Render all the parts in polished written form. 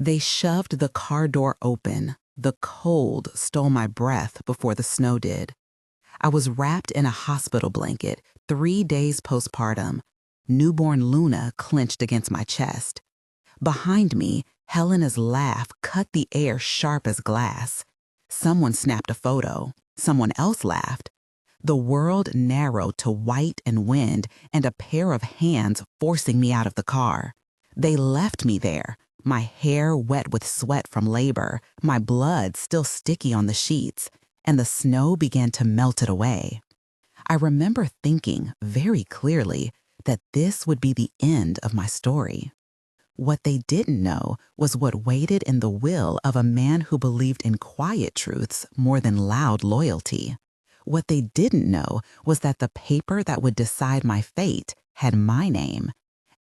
They shoved the car door open. The cold stole my breath before the snow did. I was wrapped in a hospital blanket, 3 days postpartum. Newborn Luna clenched against my chest. Behind me, Helena's laugh cut the air sharp as glass. Someone snapped a photo. Someone else laughed. The world narrowed to white and wind and a pair of hands forcing me out of the car. They left me there, my hair wet with sweat from labor, my blood still sticky on the sheets, and the snow began to melt it away. I remember thinking very clearly that this would be the end of my story. What they didn't know was what waited in the will of a man who believed in quiet truths more than loud loyalty. What they didn't know was that the paper that would decide my fate had my name,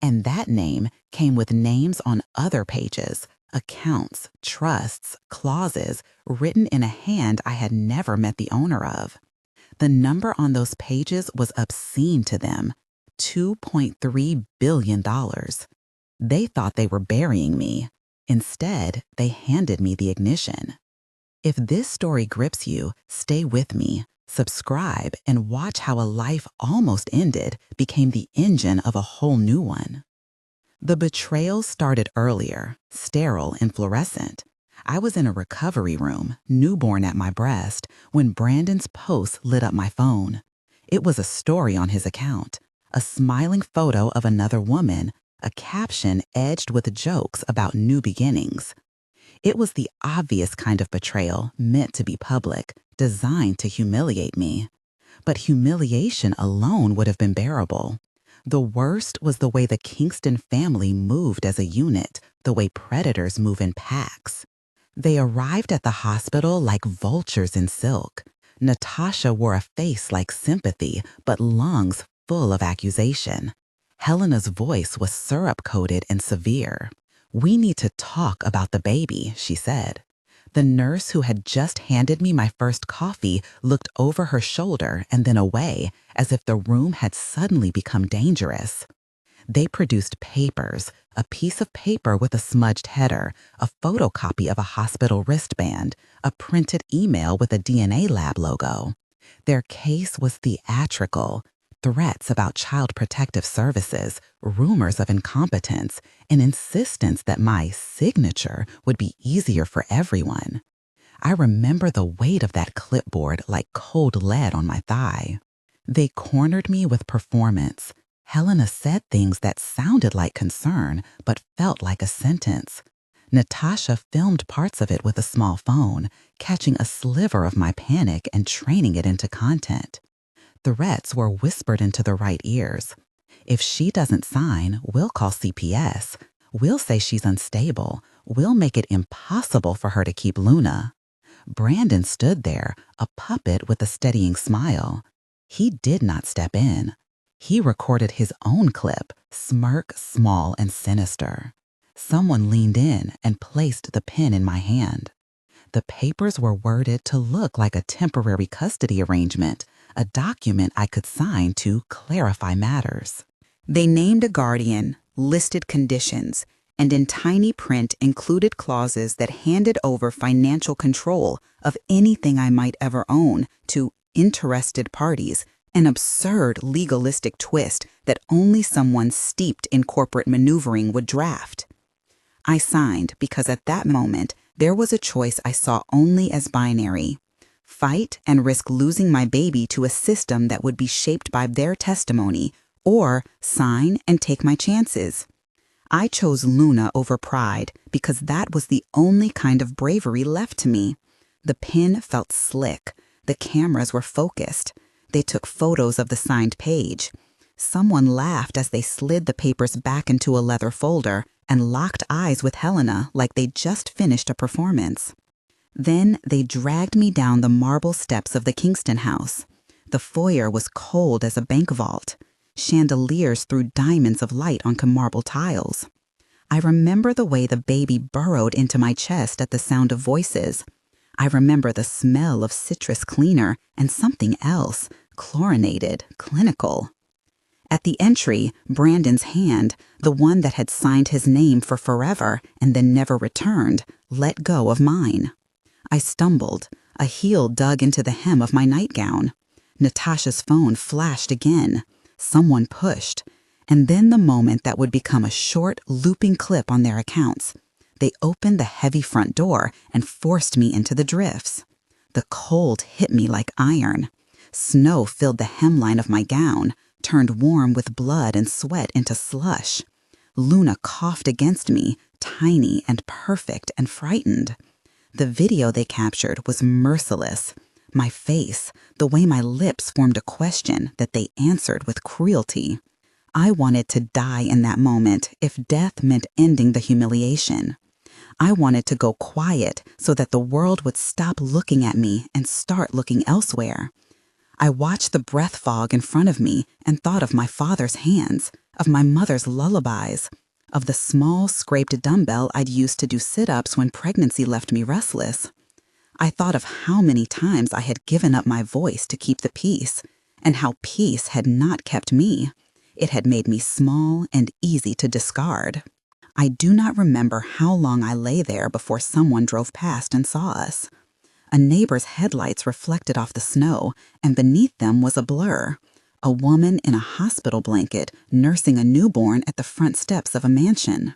and that name came with names on other pages, accounts, trusts, clauses, written in a hand I had never met the owner of. The number on those pages was obscene to them, $2.3 billion. They thought they were burying me. Instead, they handed me the ignition. If this story grips you, stay with me, subscribe, and watch how a life almost ended became the engine of a whole new one. The betrayal started earlier, sterile and fluorescent. I was in a recovery room, newborn at my breast, when Brandon's post lit up my phone. It was a story on his account, a smiling photo of another woman, a caption edged with jokes about new beginnings. It was the obvious kind of betrayal meant to be public, designed to humiliate me. But humiliation alone would have been bearable. The worst was the way the Kingston family moved as a unit, the way predators move in packs. They arrived at the hospital like vultures in silk. Natasha wore a face like sympathy, but lungs full of accusation. Helena's voice was syrup-coated and severe. "We need to talk about the baby," she said. The nurse who had just handed me my first coffee looked over her shoulder and then away, as if the room had suddenly become dangerous. They produced papers, a piece of paper with a smudged header, a photocopy of a hospital wristband, a printed email with a DNA lab logo. Their case was theatrical. Threats about Child Protective Services, rumors of incompetence, an insistence that my signature would be easier for everyone. I remember the weight of that clipboard like cold lead on my thigh. They cornered me with performance. Helena said things that sounded like concern but felt like a sentence. Natasha filmed parts of it with a small phone, catching a sliver of my panic and training it into content. Threats were whispered into the right ears. If she doesn't sign, we'll call CPS. We'll say she's unstable. We'll make it impossible for her to keep Luna. Brandon stood there, a puppet with a steadying smile. He did not step in. He recorded his own clip, smirk small and sinister. Someone leaned in and placed the pen in my hand. The papers were worded to look like a temporary custody arrangement, a document I could sign to clarify matters. They named a guardian, listed conditions, and in tiny print included clauses that handed over financial control of anything I might ever own to interested parties, an absurd legalistic twist that only someone steeped in corporate maneuvering would draft. I signed because at that moment there was a choice I saw only as binary. Fight and risk losing my baby to a system that would be shaped by their testimony, or sign and take my chances. I chose Luna over pride because that was the only kind of bravery left to me. The pen felt slick. The cameras were focused. They took photos of the signed page. Someone laughed as they slid the papers back into a leather folder and locked eyes with Helena like they'd just finished a performance. Then they dragged me down the marble steps of the Kingston house. The foyer was cold as a bank vault. Chandeliers threw diamonds of light onto marble tiles. I remember the way the baby burrowed into my chest at the sound of voices. I remember the smell of citrus cleaner and something else, chlorinated, clinical. At the entry, Brandon's hand, the one that had signed his name for forever and then never returned, let go of mine. I stumbled. A heel dug into the hem of my nightgown. Natasha's phone flashed again. Someone pushed. And then the moment that would become a short, looping clip on their accounts. They opened the heavy front door and forced me into the drifts. The cold hit me like iron. Snow filled the hemline of my gown, turned warm with blood and sweat into slush. Luna coughed against me, tiny and perfect and frightened. The video they captured was merciless. My face, the way my lips formed a question that they answered with cruelty. I wanted to die in that moment if death meant ending the humiliation. I wanted to go quiet so that the world would stop looking at me and start looking elsewhere. I watched the breath fog in front of me and thought of my father's hands, of my mother's lullabies, of the small scraped dumbbell I'd used to do sit-ups when pregnancy left me restless. I thought of how many times I had given up my voice to keep the peace, and how peace had not kept me. It had made me small and easy to discard. I do not remember how long I lay there before someone drove past and saw us. A neighbor's headlights reflected off the snow, and beneath them was a blur. A woman in a hospital blanket nursing a newborn at the front steps of a mansion.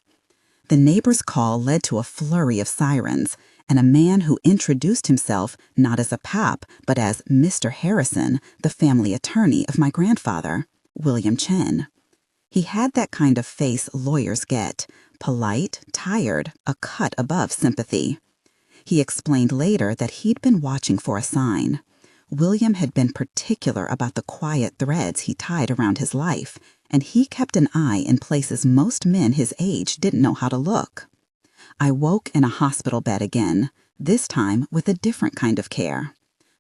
The neighbor's call led to a flurry of sirens, and a man who introduced himself not as a pap, but as Mr. Harrison, the family attorney of my grandfather, William Chen. He had that kind of face lawyers get, polite, tired, a cut above sympathy. He explained later that he'd been watching for a sign. William had been particular about the quiet threads he tied around his life, and he kept an eye in places most men his age didn't know how to look. I woke in a hospital bed again, this time with a different kind of care.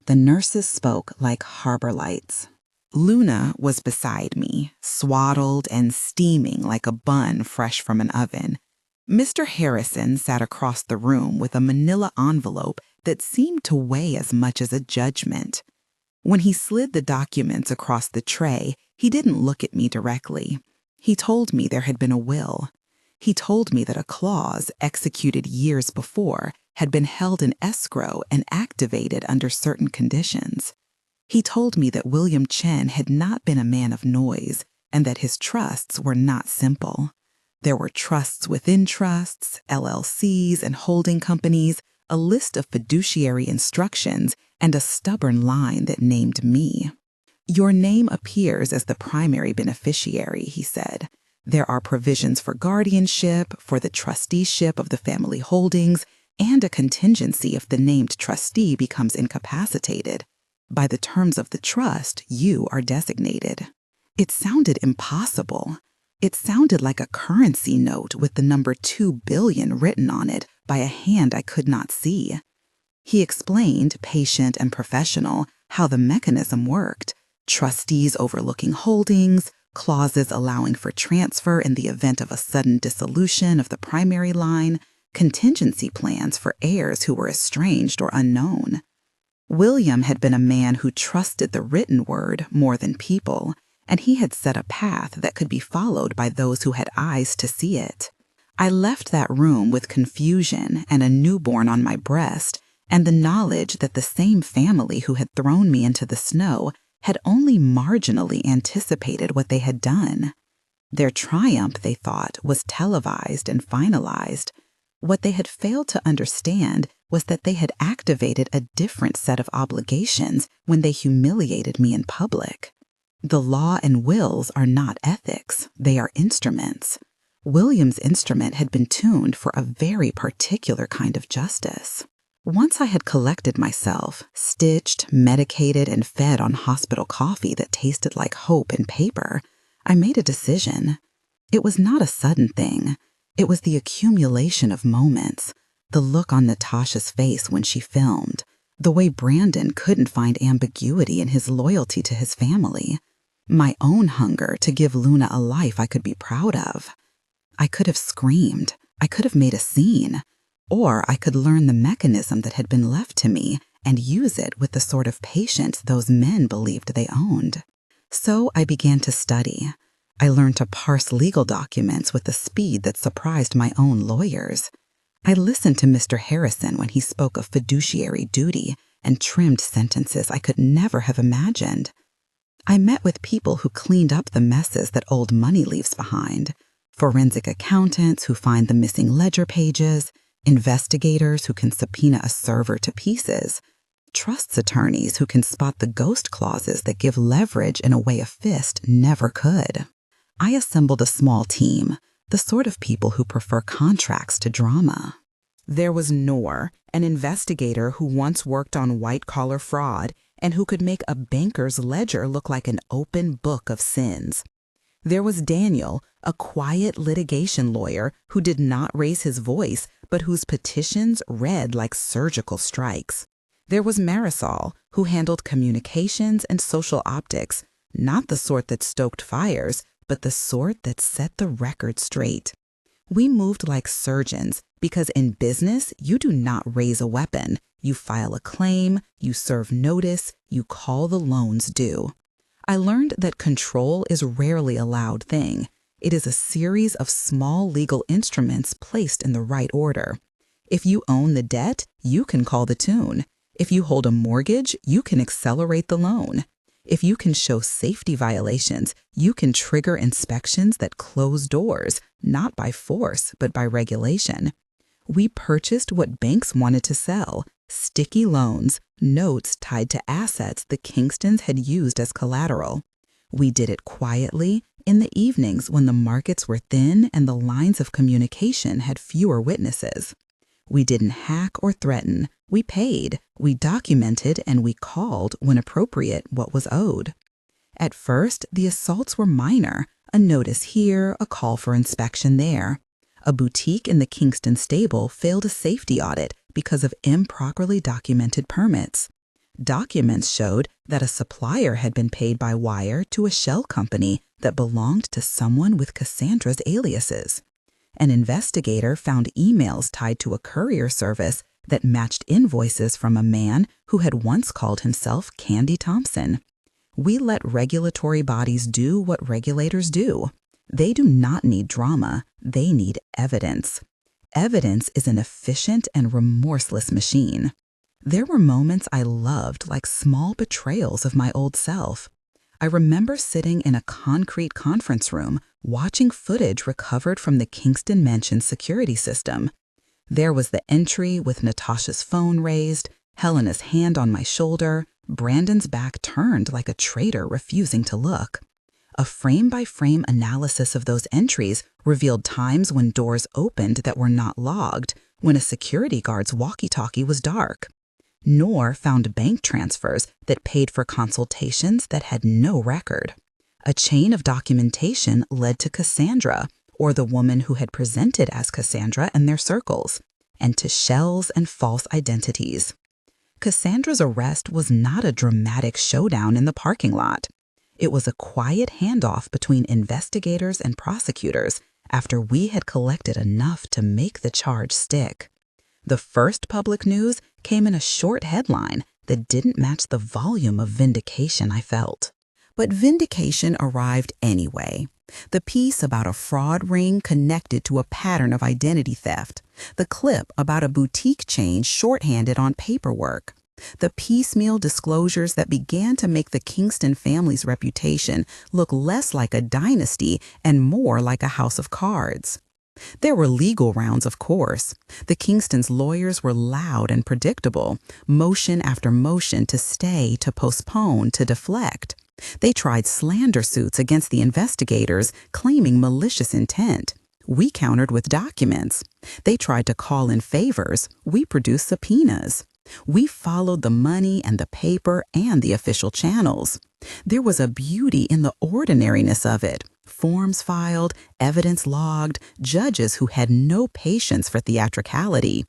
The nurses spoke like harbor lights. Luna was beside me, swaddled and steaming like a bun fresh from an oven. Mr. Harrison sat across the room with a manila envelope that seemed to weigh as much as a judgment. When he slid the documents across the tray, he didn't look at me directly. He told me there had been a will. He told me that a clause executed years before had been held in escrow and activated under certain conditions. He told me that William Chen had not been a man of noise and that his trusts were not simple. There were trusts within trusts, LLCs and holding companies, a list of fiduciary instructions, and a stubborn line that named me. Your name appears as the primary beneficiary, he said. There are provisions for guardianship, for the trusteeship of the family holdings, and a contingency if the named trustee becomes incapacitated. By the terms of the trust, you are designated. It sounded impossible. It sounded like a currency note with the number 2 billion written on it by a hand I could not see. He explained, patient and professional, how the mechanism worked. Trustees overlooking holdings, clauses allowing for transfer in the event of a sudden dissolution of the primary line, contingency plans for heirs who were estranged or unknown. William had been a man who trusted the written word more than people, and he had set a path that could be followed by those who had eyes to see it. I left that room with confusion and a newborn on my breast, and the knowledge that the same family who had thrown me into the snow had only marginally anticipated what they had done. Their triumph, they thought, was televised and finalized. What they had failed to understand was that they had activated a different set of obligations when they humiliated me in public. The law and wills are not ethics, they are instruments. William's instrument had been tuned for a very particular kind of justice. Once I had collected myself, stitched, medicated, and fed on hospital coffee that tasted like hope and paper, I made a decision. It was not a sudden thing. It was the accumulation of moments, the look on Natasha's face when she filmed, the way Brandon couldn't find ambiguity in his loyalty to his family, my own hunger to give Luna a life I could be proud of. I could have screamed, I could have made a scene, or I could learn the mechanism that had been left to me and use it with the sort of patience those men believed they owned. So I began to study. I learned to parse legal documents with a speed that surprised my own lawyers. I listened to Mr. Harrison when he spoke of fiduciary duty and trimmed sentences I could never have imagined. I met with people who cleaned up the messes that old money leaves behind, forensic accountants who find the missing ledger pages, investigators who can subpoena a server to pieces, trusts attorneys who can spot the ghost clauses that give leverage in a way a fist never could. I assembled a small team, the sort of people who prefer contracts to drama. There was Noor, an investigator who once worked on white-collar fraud and who could make a banker's ledger look like an open book of sins. There was Daniel, a quiet litigation lawyer who did not raise his voice, but whose petitions read like surgical strikes. There was Marisol, who handled communications and social optics, not the sort that stoked fires, but the sort that set the record straight. We moved like surgeons because in business, you do not raise a weapon. You file a claim, you serve notice, you call the loans due. I learned that control is rarely a loud thing. It is a series of small legal instruments placed in the right order. If you own the debt, you can call the tune. If you hold a mortgage, you can accelerate the loan. If you can show safety violations, you can trigger inspections that close doors, not by force, but by regulation. We purchased what banks wanted to sell, sticky loans, notes tied to assets the Kingstons had used as collateral. We did it quietly, in the evenings when the markets were thin and the lines of communication had fewer witnesses. We didn't hack or threaten. We paid, we documented, and we called, when appropriate, what was owed. At first, the assaults were minor, a notice here, a call for inspection there. A boutique in the Kingston stable failed a safety audit because of improperly documented permits. Documents showed that a supplier had been paid by wire to a shell company that belonged to someone with Cassandra's aliases. An investigator found emails tied to a courier service that matched invoices from a man who had once called himself Candy Thompson. We let regulatory bodies do what regulators do. They do not need drama, they need evidence. Evidence is an efficient and remorseless machine. There were moments I loved, like small betrayals of my old self. I remember sitting in a concrete conference room, watching footage recovered from the Kingston Mansion security system. There was the entry with Natasha's phone raised, Helena's hand on my shoulder, Brandon's back turned like a traitor refusing to look. A frame-by-frame analysis of those entries revealed times when doors opened that were not logged, when a security guard's walkie-talkie was dark. Noor found bank transfers that paid for consultations that had no record. A chain of documentation led to Cassandra, or the woman who had presented as Cassandra in their circles, and to shells and false identities. Cassandra's arrest was not a dramatic showdown in the parking lot. It was a quiet handoff between investigators and prosecutors after we had collected enough to make the charge stick. The first public news came in a short headline that didn't match the volume of vindication I felt. But vindication arrived anyway. The piece about a fraud ring connected to a pattern of identity theft. The clip about a boutique chain shorthanded on paperwork. The piecemeal disclosures that began to make the Kingston family's reputation look less like a dynasty and more like a house of cards. There were legal rounds, of course. The Kingstons' lawyers were loud and predictable, motion after motion to stay, to postpone, to deflect. They tried slander suits against the investigators, claiming malicious intent. We countered with documents. They tried to call in favors. We produced subpoenas. We followed the money and the paper and the official channels. There was a beauty in the ordinariness of it. Forms filed, evidence logged, judges who had no patience for theatricality.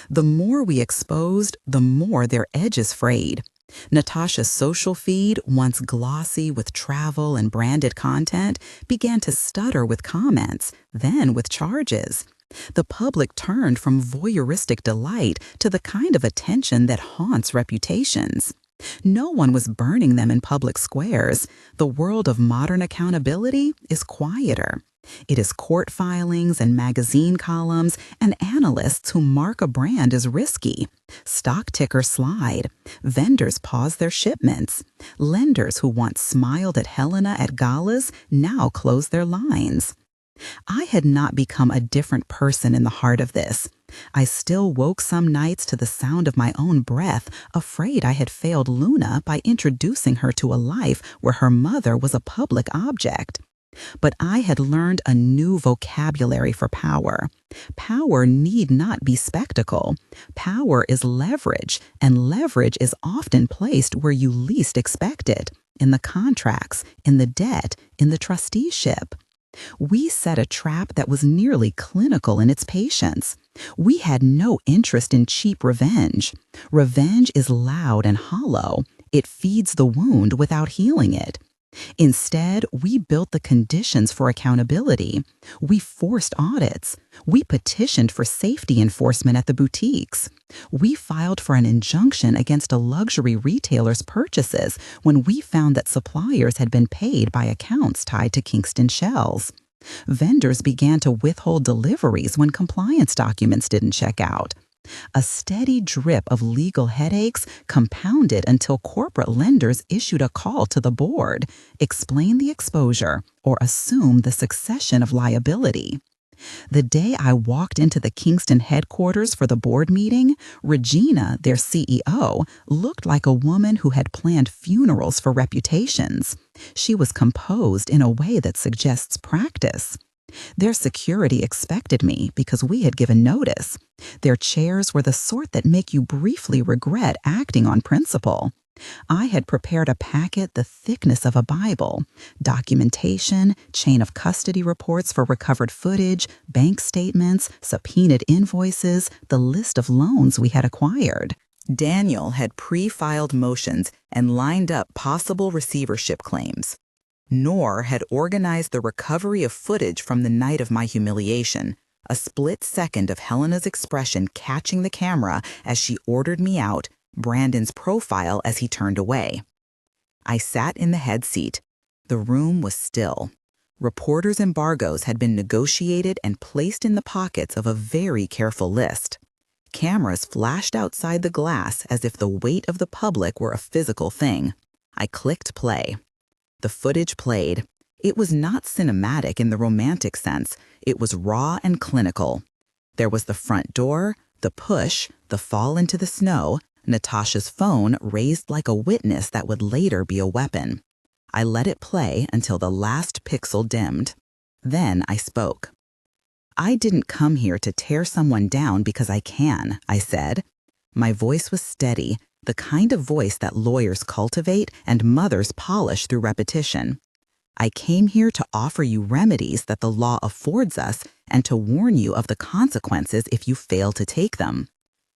The more we exposed, the more their edges frayed. Natasha's social feed, once glossy with travel and branded content, began to stutter with comments, then with charges. The public turned from voyeuristic delight to the kind of attention that haunts reputations. No one was burning them in public squares. The world of modern accountability is quieter. It is court filings and magazine columns and analysts who mark a brand as risky. Stock tickers slide. Vendors pause their shipments. Lenders who once smiled at Helena at galas now close their lines. I had not become a different person in the heart of this. I still woke some nights to the sound of my own breath, afraid I had failed Luna by introducing her to a life where her mother was a public object. But I had learned a new vocabulary for power. Power need not be spectacle. Power is leverage, and leverage is often placed where you least expect it, in the contracts, in the debt, in the trusteeship. We set a trap that was nearly clinical in its patience. We had no interest in cheap revenge. Revenge is loud and hollow. It feeds the wound without healing it. Instead, we built the conditions for accountability. We forced audits. We petitioned for safety enforcement at the boutiques. We filed for an injunction against a luxury retailer's purchases when we found that suppliers had been paid by accounts tied to Kingston Shells. Vendors began to withhold deliveries when compliance documents didn't check out. A steady drip of legal headaches compounded until corporate lenders issued a call to the board, explain the exposure, or assume the succession of liability. The day I walked into the Kingston headquarters for the board meeting, Regina, their CEO, looked like a woman who had planned funerals for reputations. She was composed in a way that suggests practice. Their security expected me because we had given notice. Their chairs were the sort that make you briefly regret acting on principle. I had prepared a packet the thickness of a Bible: documentation, chain of custody reports for recovered footage, bank statements, subpoenaed invoices, the list of loans we had acquired. Daniel had pre-filed motions and lined up possible receivership claims. Noor had organized the recovery of footage from the night of my humiliation, a split second of Helena's expression catching the camera as she ordered me out, Brandon's profile as he turned away. I sat in the head seat. The room was still. Reporters' embargoes had been negotiated and placed in the pockets of a very careful list. Cameras flashed outside the glass as if the weight of the public were a physical thing. I clicked play. The footage played. It was not cinematic in the romantic sense. It was raw and clinical. There was the front door, the push, the fall into the snow, Natasha's phone raised like a witness that would later be a weapon. I let it play until the last pixel dimmed. Then I spoke. I didn't come here to tear someone down because I can, I said. My voice was steady, the kind of voice that lawyers cultivate and mothers polish through repetition. I came here to offer you remedies that the law affords us and to warn you of the consequences if you fail to take them.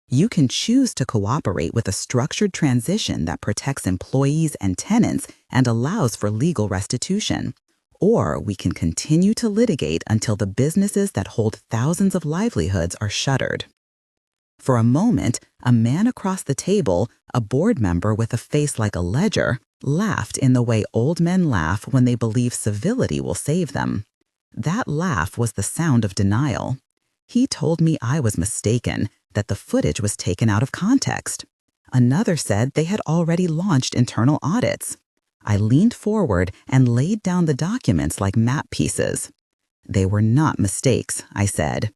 You can choose to cooperate with a structured transition that protects employees and tenants and allows for legal restitution. Or we can continue to litigate until the businesses that hold thousands of livelihoods are shuttered. For a moment, a man across the table, a board member with a face like a ledger, laughed in the way old men laugh when they believe civility will save them. That laugh was the sound of denial. He told me I was mistaken, that the footage was taken out of context. Another said they had already launched internal audits. I leaned forward and laid down the documents like map pieces. They were not mistakes, I said.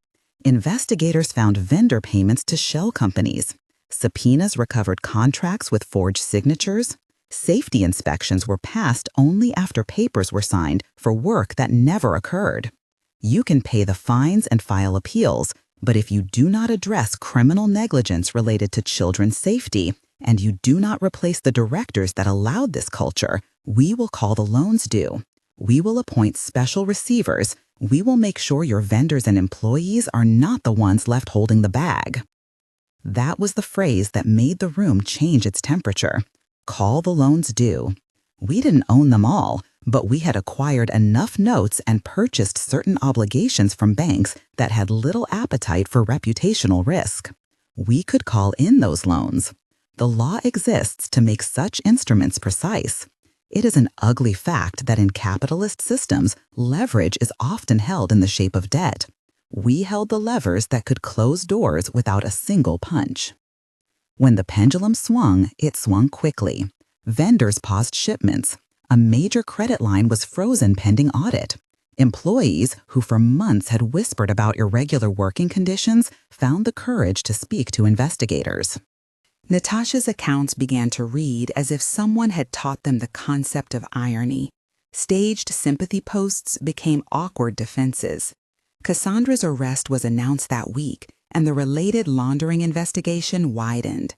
Investigators found vendor payments to shell companies. Subpoenas recovered contracts with forged signatures. Safety inspections were passed only after papers were signed for work that never occurred. You can pay the fines and file appeals, but if you do not address criminal negligence related to children's safety, and you do not replace the directors that allowed this culture, we will call the loans due. We will appoint special receivers. We will make sure your vendors and employees are not the ones left holding the bag. That was the phrase that made the room change its temperature. Call the loans due. We didn't own them all, but we had acquired enough notes and purchased certain obligations from banks that had little appetite for reputational risk. We could call in those loans. The law exists to make such instruments precise. It is an ugly fact that in capitalist systems, leverage is often held in the shape of debt. We held the levers that could close doors without a single punch. When the pendulum swung, it swung quickly. Vendors paused shipments. A major credit line was frozen pending audit. Employees, who for months had whispered about irregular working conditions, found the courage to speak to investigators. Natasha's accounts began to read as if someone had taught them the concept of irony. Staged sympathy posts became awkward defenses. Cassandra's arrest was announced that week, and the related laundering investigation widened.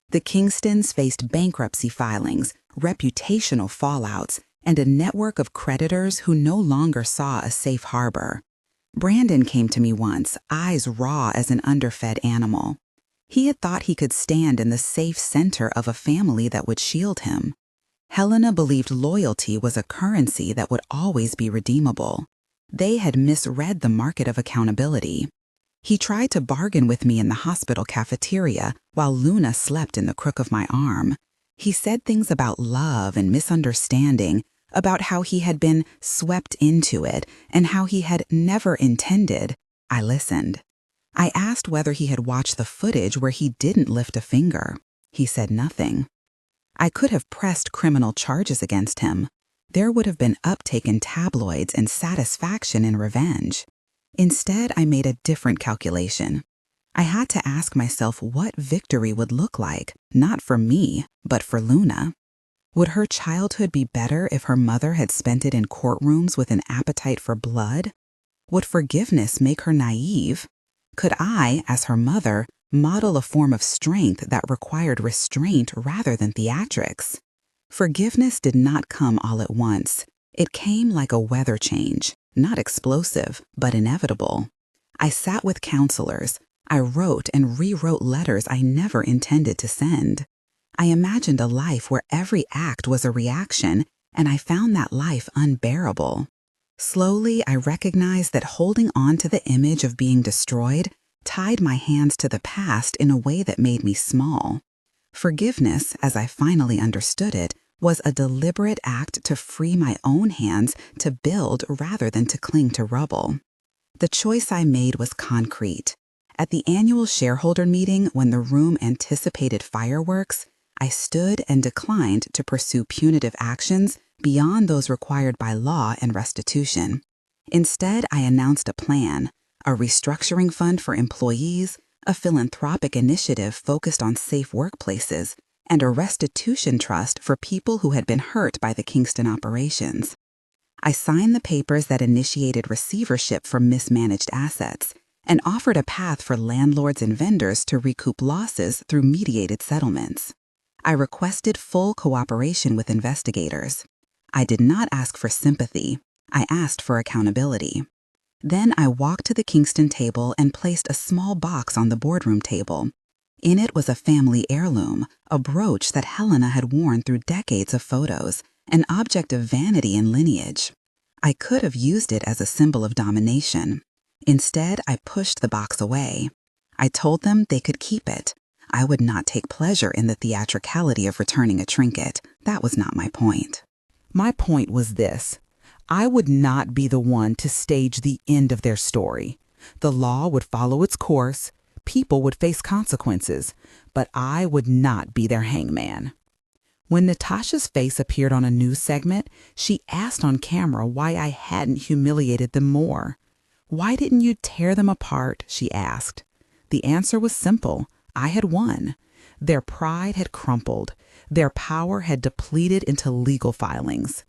The Kingstons faced bankruptcy filings, reputational fallouts, and a network of creditors who no longer saw a safe harbor. Brandon came to me once, eyes raw as an underfed animal. He had thought he could stand in the safe center of a family that would shield him. Helena believed loyalty was a currency that would always be redeemable. They had misread the market of accountability. He tried to bargain with me in the hospital cafeteria while Luna slept in the crook of my arm. He said things about love and misunderstanding, about how he had been swept into it and how he had never intended. I listened. I asked whether he had watched the footage where he didn't lift a finger. He said nothing. I could have pressed criminal charges against him. There would have been uptake in tabloids and satisfaction in revenge. Instead, I made a different calculation. I had to ask myself what victory would look like, not for me, but for Luna. Would her childhood be better if her mother had spent it in courtrooms with an appetite for blood? Would forgiveness make her naive? Could I, as her mother, model a form of strength that required restraint rather than theatrics? Forgiveness did not come all at once. It came like a weather change, not explosive, but inevitable. I sat with counselors. I wrote and rewrote letters I never intended to send. I imagined a life where every act was a reaction, and I found that life unbearable. Slowly, I recognized that holding on to the image of being destroyed tied my hands to the past in a way that made me small. Forgiveness, as I finally understood it, was a deliberate act to free my own hands to build rather than to cling to rubble. The choice I made was concrete. At the annual shareholder meeting, when the room anticipated fireworks, I stood and declined to pursue punitive actions beyond those required by law and restitution. Instead, I announced a plan, a restructuring fund for employees, a philanthropic initiative focused on safe workplaces, and a restitution trust for people who had been hurt by the Kingston operations. I signed the papers that initiated receivership for mismanaged assets and offered a path for landlords and vendors to recoup losses through mediated settlements. I requested full cooperation with investigators. I did not ask for sympathy. I asked for accountability. Then I walked to the Kingston table and placed a small box on the boardroom table. In it was a family heirloom, a brooch that Helena had worn through decades of photos, an object of vanity and lineage. I could have used it as a symbol of domination. Instead, I pushed the box away. I told them they could keep it. I would not take pleasure in the theatricality of returning a trinket. That was not my point. My point was this. I would not be the one to stage the end of their story. The law would follow its course, people would face consequences, but I would not be their hangman. When Natasha's face appeared on a news segment, she asked on camera why I hadn't humiliated them more. Why didn't you tear them apart, she asked. The answer was simple. I had won. Their pride had crumpled. Their power had depleted into legal filings.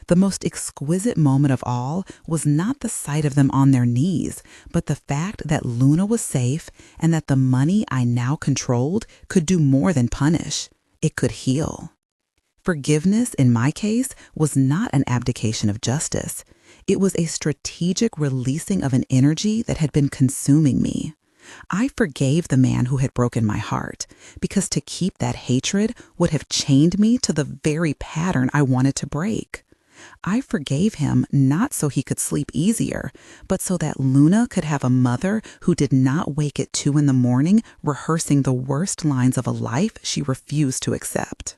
The most exquisite moment of all was not the sight of them on their knees, but the fact that Luna was safe and that the money I now controlled could do more than punish. It could heal. Forgiveness, in my case, was not an abdication of justice. It was a strategic releasing of an energy that had been consuming me. I forgave the man who had broken my heart, because to keep that hatred would have chained me to the very pattern I wanted to break. I forgave him not so he could sleep easier, but so that Luna could have a mother who did not wake at 2 in the morning rehearsing the worst lines of a life she refused to accept.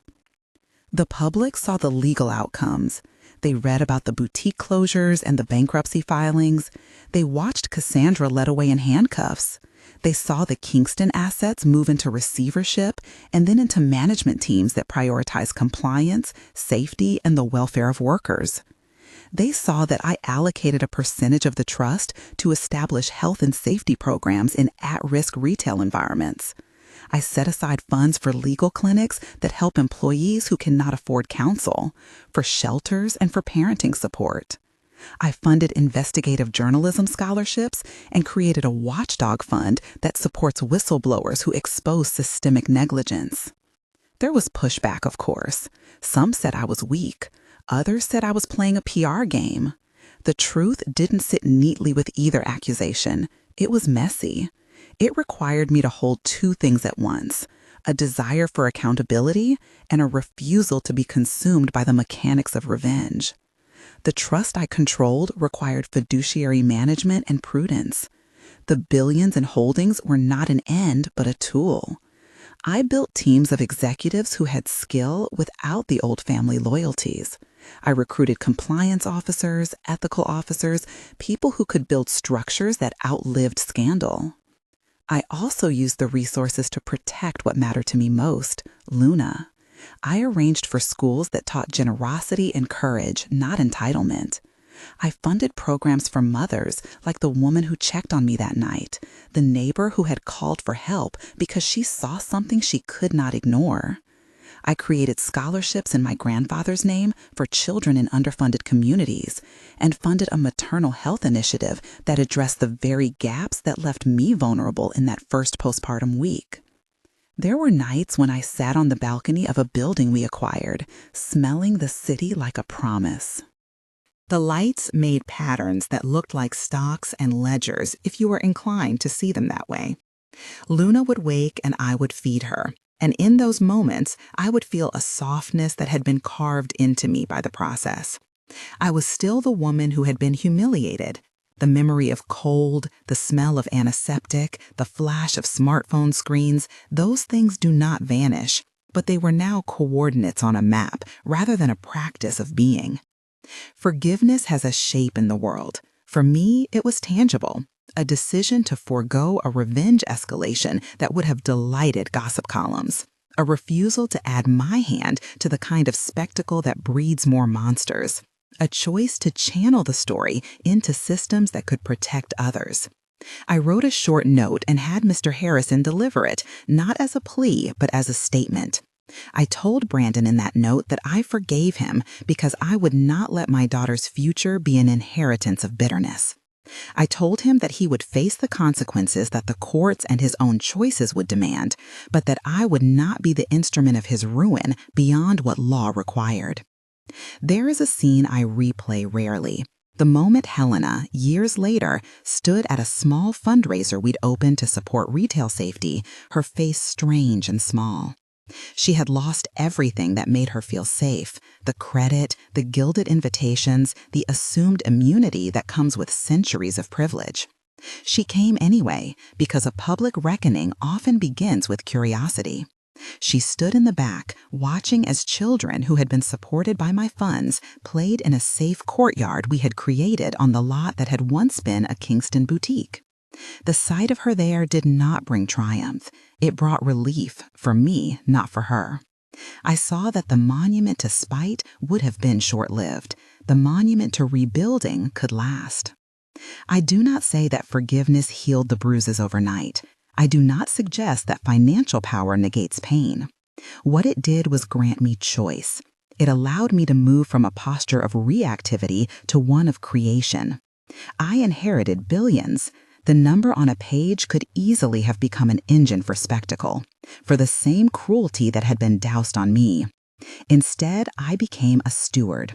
The public saw the legal outcomes. They read about the boutique closures and the bankruptcy filings. They watched Cassandra led away in handcuffs. They saw the Kingston assets move into receivership and then into management teams that prioritize compliance, safety, and the welfare of workers. They saw that I allocated a percentage of the trust to establish health and safety programs in at-risk retail environments. I set aside funds for legal clinics that help employees who cannot afford counsel, for shelters, and for parenting support. I funded investigative journalism scholarships and created a watchdog fund that supports whistleblowers who expose systemic negligence. There was pushback, of course. Some said I was weak. Others said I was playing a PR game. The truth didn't sit neatly with either accusation. It was messy. It required me to hold two things at once: a desire for accountability and a refusal to be consumed by the mechanics of revenge. The trust I controlled required fiduciary management and prudence. The billions in holdings were not an end, but a tool. I built teams of executives who had skill without the old family loyalties. I recruited compliance officers, ethical officers, people who could build structures that outlived scandal. I also used the resources to protect what mattered to me most, Luna. I arranged for schools that taught generosity and courage, not entitlement. I funded programs for mothers, like the woman who checked on me that night, the neighbor who had called for help because she saw something she could not ignore. I created scholarships in my grandfather's name for children in underfunded communities and funded a maternal health initiative that addressed the very gaps that left me vulnerable in that first postpartum week. There were nights when I sat on the balcony of a building we acquired, smelling the city like a promise. The lights made patterns that looked like stocks and ledgers if you were inclined to see them that way. Luna would wake and I would feed her, and in those moments, I would feel a softness that had been carved into me by the process. I was still the woman who had been humiliated. The memory of cold, the smell of antiseptic, the flash of smartphone screens, those things do not vanish, but they were now coordinates on a map rather than a practice of being. Forgiveness has a shape in the world. For me, it was tangible, a decision to forego a revenge escalation that would have delighted gossip columns, a refusal to add my hand to the kind of spectacle that breeds more monsters, a choice to channel the story into systems that could protect others. I wrote a short note and had Mr. Harrison deliver it, not as a plea, but as a statement. I told Brandon in that note that I forgave him because I would not let my daughter's future be an inheritance of bitterness. I told him that he would face the consequences that the courts and his own choices would demand, but that I would not be the instrument of his ruin beyond what law required. There is a scene I replay rarely. The moment Helena, years later, stood at a small fundraiser we'd opened to support retail safety, her face strange and small. She had lost everything that made her feel safe: the credit, the gilded invitations, the assumed immunity that comes with centuries of privilege. She came anyway, because a public reckoning often begins with curiosity. She stood in the back, watching as children who had been supported by my funds played in a safe courtyard we had created on the lot that had once been a Kingston boutique. The sight of her there did not bring triumph. It brought relief, for me, not for her. I saw that the monument to spite would have been short-lived. The monument to rebuilding could last. I do not say that forgiveness healed the bruises overnight. I do not suggest that financial power negates pain. What it did was grant me choice. It allowed me to move from a posture of reactivity to one of creation. I inherited billions. The number on a page could easily have become an engine for spectacle, for the same cruelty that had been doused on me. Instead, I became a steward.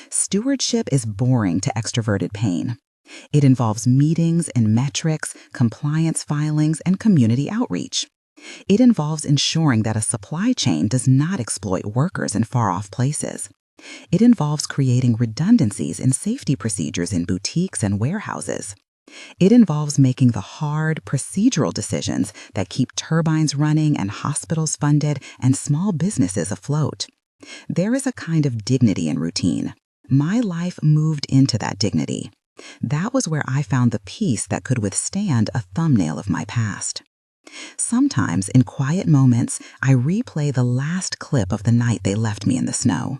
Stewardship is boring to extroverted pain. It involves meetings and metrics, compliance filings, and community outreach. It involves ensuring that a supply chain does not exploit workers in far-off places. It involves creating redundancies in safety procedures in boutiques and warehouses. It involves making the hard, procedural decisions that keep turbines running and hospitals funded and small businesses afloat. There is a kind of dignity in routine. My life moved into that dignity. That was where I found the peace that could withstand a thumbnail of my past. Sometimes, in quiet moments, I replay the last clip of the night they left me in the snow.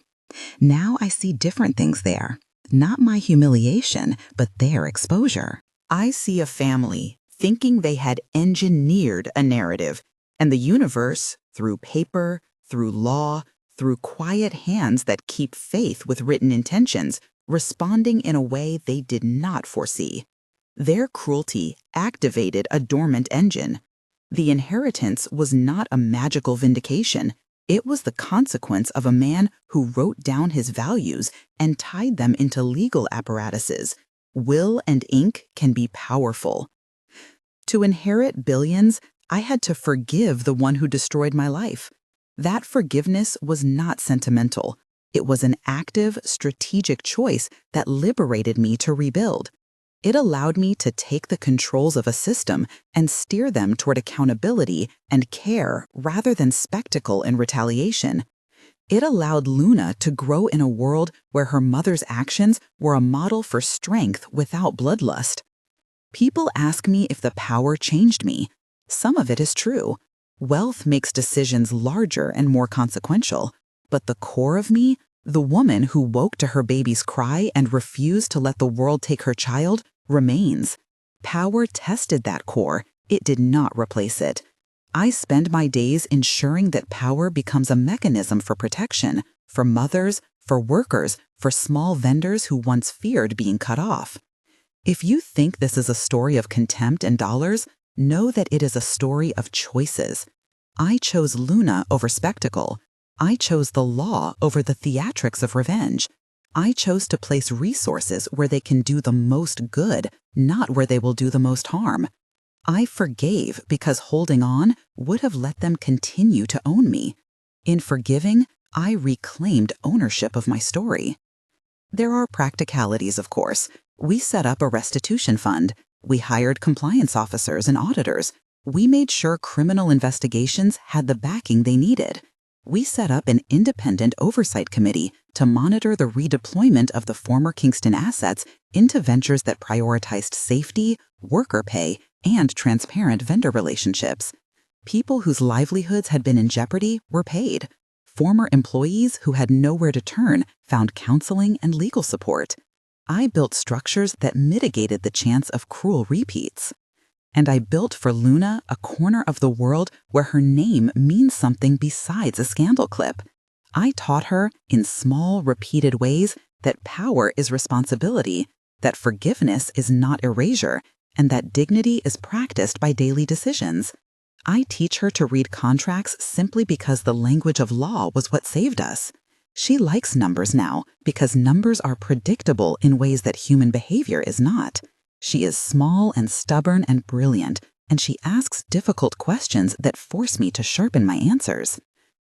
Now I see different things there. Not my humiliation, but their exposure. I see a family thinking they had engineered a narrative, and the universe, through paper, through law, through quiet hands that keep faith with written intentions, responding in a way they did not foresee. Their cruelty activated a dormant engine. The inheritance was not a magical vindication. It was the consequence of a man who wrote down his values and tied them into legal apparatuses. Will and ink can be powerful. To inherit billions, I had to forgive the one who destroyed my life. That forgiveness was not sentimental. It was an active, strategic choice that liberated me to rebuild. It allowed me to take the controls of a system and steer them toward accountability and care rather than spectacle and retaliation. It allowed Luna to grow in a world where her mother's actions were a model for strength without bloodlust. People ask me if the power changed me. Some of it is true. Wealth makes decisions larger and more consequential. But the core of me, the woman who woke to her baby's cry and refused to let the world take her child, remains. Power tested that core. It did not replace it. I spend my days ensuring that power becomes a mechanism for protection, for mothers, for workers, for small vendors who once feared being cut off. If you think this is a story of contempt and dollars, know that it is a story of choices. I chose Luna over spectacle. I chose the law over the theatrics of revenge. I chose to place resources where they can do the most good, not where they will do the most harm. I forgave because holding on would have let them continue to own me. In forgiving, I reclaimed ownership of my story. There are practicalities, of course. We set up a restitution fund. We hired compliance officers and auditors. We made sure criminal investigations had the backing they needed. We set up an independent oversight committee to monitor the redeployment of the former Kingston assets into ventures that prioritized safety, worker pay, and transparent vendor relationships. People whose livelihoods had been in jeopardy were paid. Former employees who had nowhere to turn found counseling and legal support. I built structures that mitigated the chance of cruel repeats. And I built for Luna a corner of the world where her name means something besides a scandal clip. I taught her, in small, repeated ways, that power is responsibility, that forgiveness is not erasure, and that dignity is practiced by daily decisions. I teach her to read contracts simply because the language of law was what saved us. She likes numbers now because numbers are predictable in ways that human behavior is not. She is small and stubborn and brilliant, and she asks difficult questions that force me to sharpen my answers.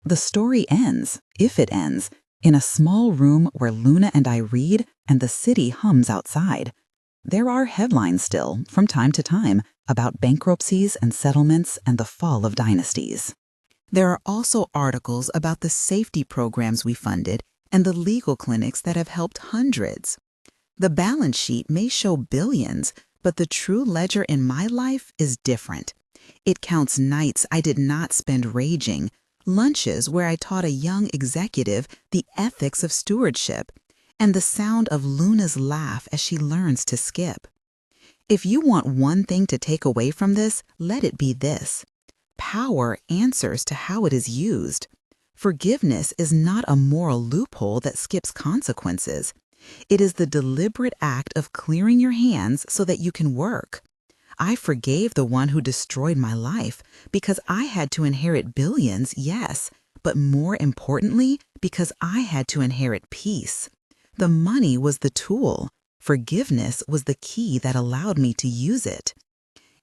The story ends, if it ends, in a small room where Luna and I read and the city hums outside. There are headlines still, from time to time, about bankruptcies and settlements and the fall of dynasties. There are also articles about the safety programs we funded and the legal clinics that have helped hundreds. The balance sheet may show billions, but the true ledger in my life is different. It counts nights I did not spend raging, lunches where I taught a young executive the ethics of stewardship, and the sound of Luna's laugh as she learns to skip. If you want one thing to take away from this, let it be this. Power answers to how it is used. Forgiveness is not a moral loophole that skips consequences. It is the deliberate act of clearing your hands so that you can work. I forgave the one who destroyed my life because I had to inherit billions, yes, but more importantly, because I had to inherit peace. The money was the tool. Forgiveness was the key that allowed me to use it.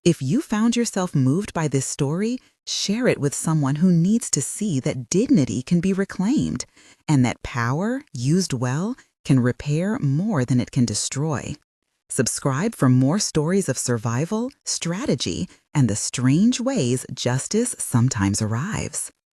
If you found yourself moved by this story, Share it with someone who needs to see that dignity can be reclaimed and that power, used well, can repair more than it can destroy. Subscribe for more stories of survival, strategy, and the strange ways justice sometimes arrives.